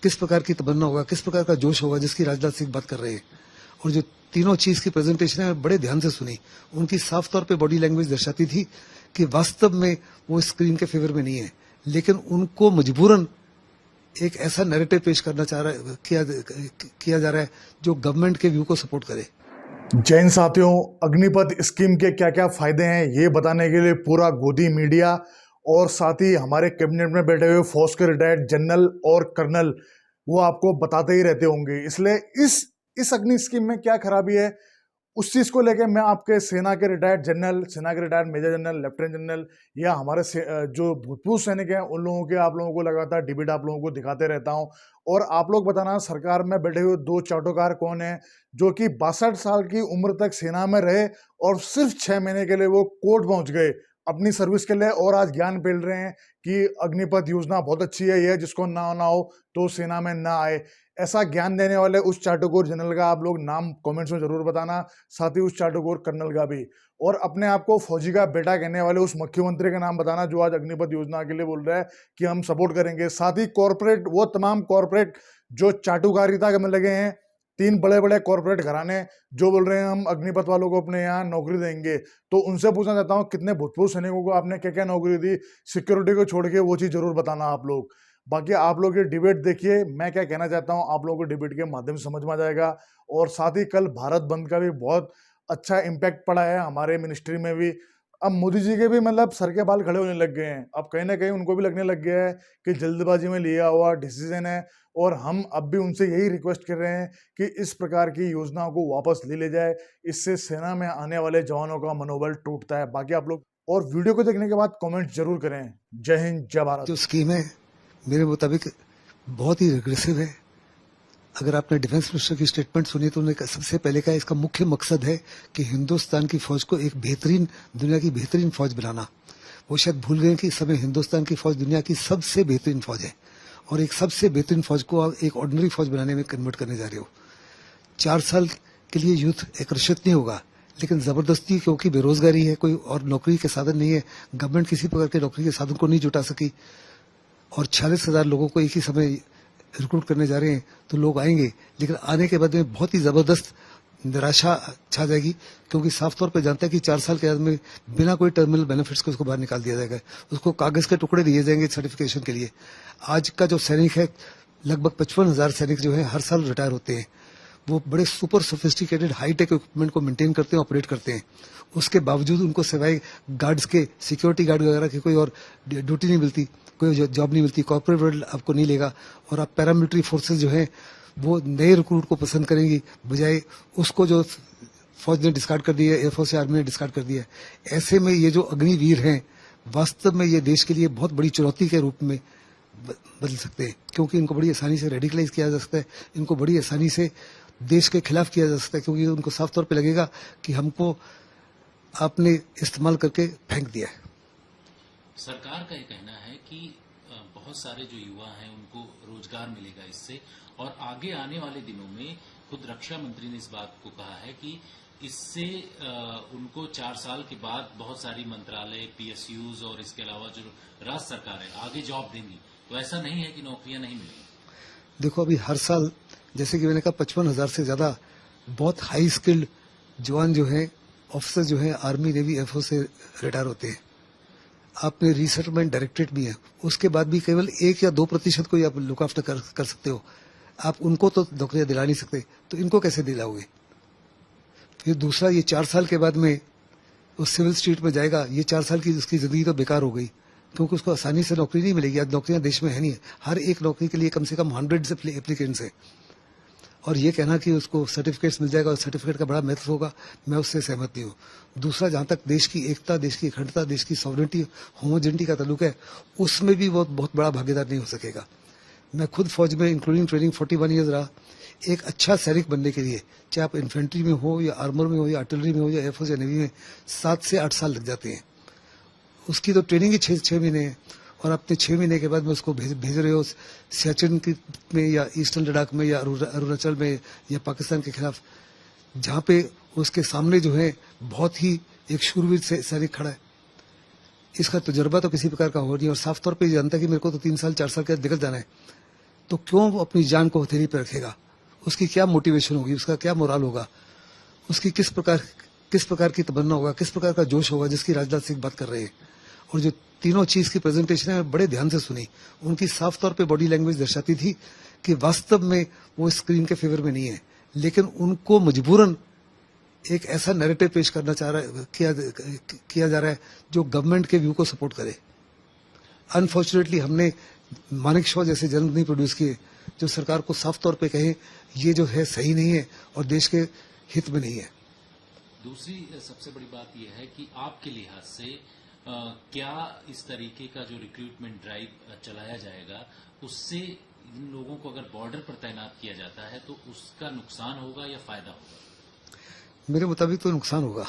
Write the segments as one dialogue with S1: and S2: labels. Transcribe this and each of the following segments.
S1: किस प्रकार की तमन्ना होगा, किस प्रकार का जोश होगा जिसकी राजनाथ सिंह बात कर रहे हैं। और जो तीनों चीज की प्रेजेंटेशन है बड़े ध्यान से सुनी, उनकी साफ तौर पे बॉडी लैंग्वेज दर्शाती थी कि वास्तव में वो स्क्रीन के फेवर में नहीं है, लेकिन उनको मजबूरन एक ऐसा नैरेटिव पेश करना किया जा रहा है जो गवर्नमेंट के व्यू को सपोर्ट करे।
S2: जैन साथियों, अग्निपथ स्कीम के क्या क्या फायदे हैं ये बताने के लिए पूरा गोदी मीडिया और साथ ही हमारे कैबिनेट में बैठे हुए फौज के रिटायर्ड जनरल और कर्नल वो आपको बताते ही रहते होंगे। इसलिए इस अग्नि स्कीम में क्या खराबी है उस चीज को लेकर मैं आपके सेना के रिटायर्ड जनरल, सेना के retired major general, lieutenant general या हमारे जो भूतपूर्व सैनिक हैं उन लोगों के आप लोगों को लगातार डिबेट आप लोगों को दिखाते रहता हूं। और आप लोग बताना सरकार में बैठे हुए दो चाटोकार कौन है जो कि 62 साल की उम्र तक सेना में रहे और सिर्फ 6 महीने के लिए वो कोर्ट पहुंच गए अपनी सर्विस के लिए और आज ज्ञान फैल रहे हैं कि अग्निपथ योजना बहुत अच्छी है, यह जिसको ना हो तो सेना में ना आए। ऐसा ज्ञान देने वाले उस चाटुकोर जनरल का आप लोग नाम कमेंट्स में जरूर बताना, साथ ही उस चाटुकोर कर्नल का भी। और अपने आप को फौजी का बेटा कहने वाले उस मुख्यमंत्री का नाम बताना जो आज अग्निपथ योजना के लिए बोल रहा है कि हम सपोर्ट करेंगे। साथ ही कॉर्पोरेट, वो तमाम कॉर्पोरेट जो चाटुकारिता में लगे हैं, 3 बड़े बड़े कॉर्पोरेट घराने जो बोल रहे हैं हम अग्निपथ वालों को अपने यहाँ नौकरी देंगे, तो उनसे पूछना चाहता हूँ कितने भूतपूर्व सैनिकों को आपने क्या क्या नौकरी दी, सिक्योरिटी को छोड़ के, वो चीज जरूर बताना आप लोग। बाकी आप लोग ये डिबेट देखिए, मैं क्या कहना चाहता हूँ आप लोगों को डिबेट के माध्यम से समझ में आ जाएगा। और साथ ही कल भारत बंद का भी बहुत अच्छा इम्पैक्ट पड़ा है हमारे मिनिस्ट्री में भी। अब मोदी जी के भी मतलब सर के बाल खड़े होने लग गए हैं, अब कहीं ना कहीं उनको भी लगने लग गया है कि जल्दबाजी में लिया हुआ डिसीजन है। और हम अब भी उनसे यही रिक्वेस्ट कर रहे हैं कि इस प्रकार की योजनाओं को वापस ले जाए, इससे सेना में आने वाले जवानों का मनोबल टूटता है। बाकी आप लोग और वीडियो को देखने के बाद कमेंट जरूर करें। जय हिंद, जय भारत।
S1: जो स्कीम है मेरे मुताबिक बहुत ही रिग्रेसिव है। अगर आपने डिफेंस मिनिस्टर की स्टेटमेंट सुनी तो उन्होंने सबसे पहले कहा इसका मुख्य मकसद है कि हिंदुस्तान की फौज को एक बेहतरीन, दुनिया की बेहतरीन फौज बनाना। वो शायद भूल गए कि इस समय हिंदुस्तान की फौज दुनिया की सबसे बेहतरीन फौज है और एक सबसे बेहतरीन फौज को आप एक ऑर्डिनरी फौज बनाने में कन्वर्ट करने जा रहे हो। 4 साल के लिए यूथ आकर्षित नहीं होगा, लेकिन जबरदस्ती, क्योंकि बेरोजगारी है, कोई और नौकरी के साधन नहीं है, गवर्नमेंट किसी प्रकार के नौकरी के साधन को नहीं जुटा सकी और 46,000 लोगों को एक ही समय रिक्रूट करने जा रहे हैं, तो लोग आएंगे, लेकिन आने के बाद में बहुत ही जबरदस्त निराशा छा जाएगी, क्योंकि साफ तौर पे जानता है कि 4 साल के बाद में बिना कोई टर्मिनल बेनिफिट्स के उसको बाहर निकाल दिया जाएगा, उसको कागज के टुकड़े दिए जाएंगे सर्टिफिकेशन के लिए। आज का जो सैनिक है, लगभग 55,000 सैनिक जो है हर साल रिटायर होते हैं। वो बड़े सुपर सोफिस्टिकेटेड हाईटेक इक्विपमेंट को मेंटेन करते हैं, ऑपरेट करते हैं। उसके बावजूद उनको सिवाय गार्ड्स के, सिक्योरिटी गार्ड वगैरह की कोई और ड्यूटी नहीं मिलती, कोई जॉब नहीं मिलती, कॉर्पोरेट वर्ल्ड आपको नहीं लेगा। और आप पैरामिलिट्री फोर्सेज जो है वो नए रिक्रूट को पसंद करेंगी, बजाय उसको जो फौज ने डिस्कार्ड कर दिया है, एयरफोर्स या आर्मी ने डिस्कार्ड कर दिया है। ऐसे में ये जो अग्निवीर हैं, वास्तव में ये देश के लिए बहुत बड़ी चुनौती के रूप में बदल सकते हैं, क्योंकि इनको बड़ी आसानी से रेडिकलाइज किया जा सकता है, इनको बड़ी आसानी से देश के खिलाफ किया जा सकता है, क्योंकि उनको साफ तौर पे लगेगा कि हमको आपने इस्तेमाल करके फेंक दिया है।
S3: सरकार का ये कहना है कि बहुत सारे जो युवा हैं उनको रोजगार मिलेगा इससे, और आगे आने वाले दिनों में खुद रक्षा मंत्री ने इस बात को कहा है कि इससे उनको 4 साल के बाद बहुत सारी मंत्रालय, पीएसयूज और इसके अलावा जो राज्य सरकार है आगे जॉब देंगी। तो ऐसा नहीं है कि नौकरियां नहीं मिलेंगी।
S1: देखो, अभी हर साल जैसे कि मैंने कहा 55,000 से ज्यादा बहुत हाई स्किल्ड जवान जो है, ऑफिसर जो है आर्मी, नेवी, एयरफोर्स से रिटायर होते हैं। आपने रिसेटलमेंट डायरेक्टरेट भी है, उसके बाद भी केवल 1 या 2% को ही आप लुक आफ्टर कर सकते हो। आप उनको तो नौकरियां दिला नहीं सकते, तो इनको कैसे दिलाओगे? फिर दूसरा, ये 4 साल के बाद में उस सिविल स्ट्रीट में जाएगा, ये 4 साल की उसकी जिंदगी तो बेकार हो गई, क्योंकि उसको आसानी से नौकरी नहीं मिलेगी। आज नौकरियां देश में है नहीं, हर एक नौकरी के लिए कम से कम 100 एप्लीकेंट्स हैं। और ये कहना कि उसको सर्टिफिकेट्स मिल जाएगा और सर्टिफिकेट का बड़ा महत्व होगा, मैं उससे सहमत नहीं हूँ। दूसरा, जहां तक देश की एकता, देश की अखंडता, देश की सॉवरेनिटी, होमोजेनिटी का ताल्लुक है, उसमें भी वो बहुत बड़ा भागीदार नहीं हो सकेगा। मैं खुद फौज में इंक्लूडिंग ट्रेनिंग 41 ईयर्स रहा। एक अच्छा सैनिक बनने के लिए, चाहे आप इन्फेंट्री में हो या आर्मर में हो या आर्टिलरी में हो या एयरफोर्स या नेवी में, 7 से 8 साल लग जाते हैं। उसकी तो ट्रेनिंग ही 6 महीने है, और अपने 6 महीने के बाद में उसको भेज रहे हो सियाचिन में या ईस्टर्न लद्दाख में या अरुणाचल में या पाकिस्तान के खिलाफ, जहां पे उसके सामने जो है बहुत ही एक शूरवीर सैनिक खड़ा है। इसका तजुर्बा तो किसी प्रकार का हो नहीं, और साफ तौर पे जानता है कि मेरे को तो 3 साल 4 साल के बाद निकल जाना है। तो क्यों वो अपनी जान को हथेली पर रखेगा? उसकी क्या मोटिवेशन होगी, उसका क्या मोरल होगा, उसकी किस प्रकार की तमन्ना होगा, किस प्रकार का जोश होगा, जिसकी राजनाथ सिंह बात कर रहे हैं। और जो तीनों चीज की प्रेजेंटेशन है, मैं बड़े ध्यान से सुनी। उनकी साफ तौर पे बॉडी लैंग्वेज दर्शाती थी कि वास्तव में वो स्क्रीन के फेवर में नहीं है, लेकिन उनको मजबूरन एक ऐसा नैरेटिव पेश करना किया जा रहा है जो गवर्नमेंट के व्यू को सपोर्ट करे। अनफॉर्चुनेटली हमने मानिक शॉ जैसे जन्म नहीं प्रोड्यूस किए जो सरकार को साफ तौर पे कहे ये जो है सही नहीं है और देश के हित में नहीं है।
S3: दूसरी सबसे बड़ी बात यह है कि आपके लिहाज से क्या इस तरीके का जो रिक्रूटमेंट ड्राइव चलाया जाएगा उससे इन लोगों को अगर बॉर्डर पर तैनात किया जाता है तो उसका नुकसान होगा या फायदा होगा?
S1: मेरे मुताबिक तो नुकसान होगा,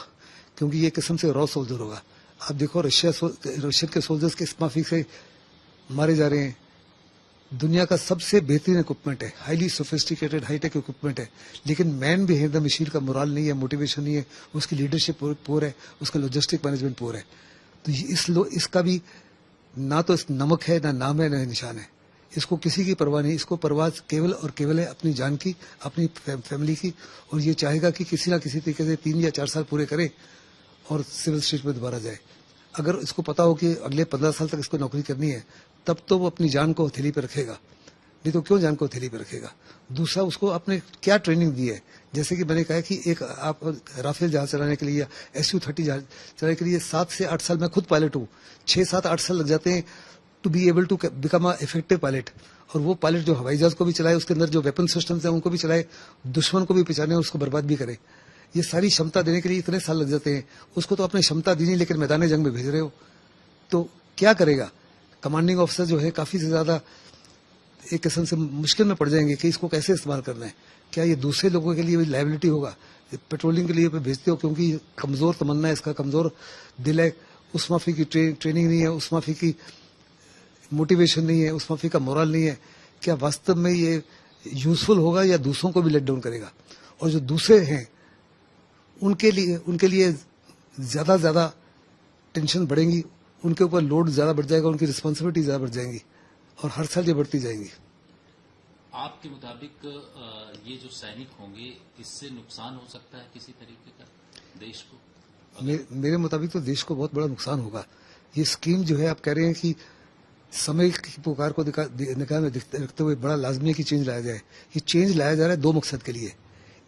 S1: क्योंकि ये किस्म से रॉ सोल्जर होगा। आप देखो रशियन के सोल्जर्स किस माफी से मारे जा रहे हैं। दुनिया का सबसे बेहतरीन इक्विपमेंट है, हाईली सोफिस्टिकेटेड हाईटेक इक्विपमेंट है, लेकिन मैन बिहाइंड द मशीन का मोरल नहीं है, मोटिवेशन नहीं है, उसकी लीडरशिप पुअर है, उसका लॉजिस्टिक मैनेजमेंट पुअर है। तो इसका भी ना तो नमक है, ना नाम है, ना निशान है। इसको किसी की परवाह नहीं, इसको परवाह केवल और केवल है अपनी जान की, अपनी फैमिली की, और ये चाहेगा कि किसी ना किसी तरीके से 3 या 4 साल पूरे करे और सिविल स्टेट में दोबारा जाए। अगर इसको पता हो कि अगले 15 साल तक इसको नौकरी करनी है, तब तो वो अपनी जान को हथेली पर रखेगा, नहीं तो क्यों जान को हथेली पर रखेगा। दूसरा, उसको आपने क्या ट्रेनिंग दी है। जैसे कि मैंने कहा कि एक आप राफेल जहाज चलाने के लिए या SU-30 जहाज चलाने के लिए 7 से 8 साल, मैं खुद पायलट हूँ, 6, 7, 8 साल लग जाते हैं to be able to become a effective pilot. और वो पायलट जो हवाई जहाज को भी चलाए, उसके अंदर जो वेपन सिस्टम्स हैं उनको भी चलाए, दुश्मन को भी पहचाने और उसको बर्बाद भी करे, ये सारी क्षमता देने के लिए इतने साल लग जाते हैं। उसको तो आपने क्षमता दी नहीं, लेकिन मैदान जंग में भेज रहे हो, तो क्या करेगा। कमांडिंग ऑफिसर जो है काफी से ज्यादा एक किस्म से मुश्किल में पड़ जाएंगे कि इसको कैसे इस्तेमाल करना है। क्या ये दूसरे लोगों के लिए भी लायबिलिटी होगा? पेट्रोलिंग के लिए भेजते हो क्योंकि कमजोर तमन्ना है, इसका कमजोर दिल है, उस माफी की ट्रेनिंग नहीं है, उस माफी की मोटिवेशन नहीं है, उस माफी का मोरल नहीं है। क्या वास्तव में ये यूजफुल होगा या दूसरों को भी लेट डाउन करेगा? और जो दूसरे हैं उनके लिए ज्यादा टेंशन बढ़ेगी, उनके ऊपर लोड ज्यादा बढ़ जाएगा, उनकी रिस्पॉन्सिबिलिटी ज्यादा बढ़ जाएंगी और हर साल ये बढ़ती जाएंगी।
S3: आपके मुताबिक ये जो सैनिक होंगे इससे नुकसान हो सकता है किसी तरीके का देश को?
S1: मेरे मुताबिक तो देश को बहुत बड़ा नुकसान होगा। ये स्कीम जो है, आप कह रहे हैं कि समय की पुकार को निगाह में रखते हुए बड़ा लाजमी है कि चेंज लाया जाए। ये चेंज लाया जा रहा है 2 मकसद के लिए।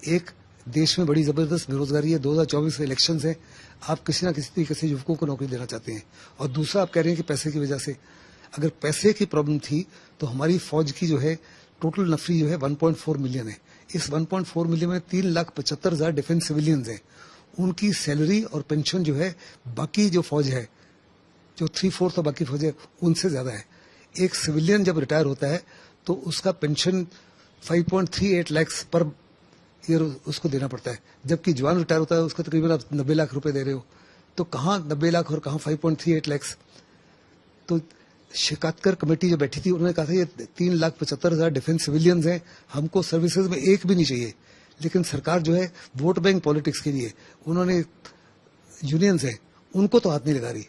S1: एक, देश में बड़ी जबरदस्त बेरोजगारी है, 2024 में इलेक्शंस है, आप किसी ना किसी तरीके से युवकों को नौकरी देना चाहते हैं। और दूसरा, आप कह रहे हैं कि पैसे की वजह से, अगर पैसे की प्रॉब्लम थी तो हमारी फौज की जो है टोटल नफरी जो है 1.4 मिलियन है। इस 1.4 मिलियन में 3,75,000 डिफेंस सिविलियंस हैं। उनकी सैलरी और पेंशन जो है बाकी जो फौज है, जो 3/4 और बाकी फौज है, उनसे ज्यादा है। एक सिविलियन जब रिटायर होता है तो उसका पेंशन 5.38 लाख पर ईयर उसको देना पड़ता है, जबकि जवान रिटायर होता है उसका तकरीबन आप 90 लाख रुपए दे रहे हो। तो कहाँ 90 लाख और कहाँ 5.38 लाख। तो शिकायतकर कमेटी जो बैठी थी उन्होंने कहा था ये 3,75,000 डिफेंस सिविलियंस हैं, हमको सर्विसेज में एक भी नहीं चाहिए। लेकिन सरकार जो है वोट बैंक पॉलिटिक्स के लिए उन्होंने यूनियंस है उनको तो हाथ नहीं लगा रही,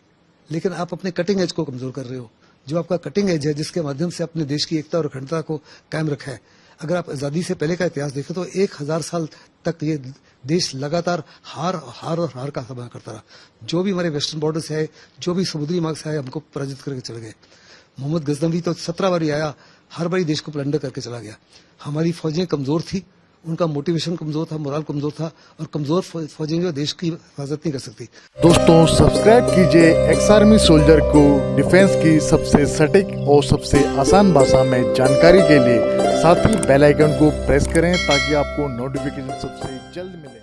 S1: लेकिन आप अपने कटिंग एज को कमजोर कर रहे हो। जो आपका कटिंग एज है, जिसके माध्यम से अपने देश की एकता और अखंडता को कायम रखा है, अगर आप आजादी से पहले का इतिहास देखें तो 1000 साल तक ये देश लगातार हार का सामना करता रहा। जो भी हमारे वेस्टर्न बॉर्डर से आए, जो भी समुद्री मार्ग से आए, हमको पराजित करके चले गए। मोहम्मद गजनवी तो 17 बार आया, हर बारी देश को प्लंडर करके चला गया। हमारी फौजें कमजोर थी, उनका मोटिवेशन कमजोर था, मोरल कमजोर था, और कमजोर फौजें जो देश की हिफाजत नहीं कर सकती।
S2: दोस्तों, सब्सक्राइब कीजिए एक्स आर्मी सोल्जर को डिफेंस की सबसे सटीक और सबसे आसान भाषा में जानकारी के लिए। साथ ही बेल आइकन को प्रेस करें ताकि आपको नोटिफिकेशन सबसे जल्द मिले।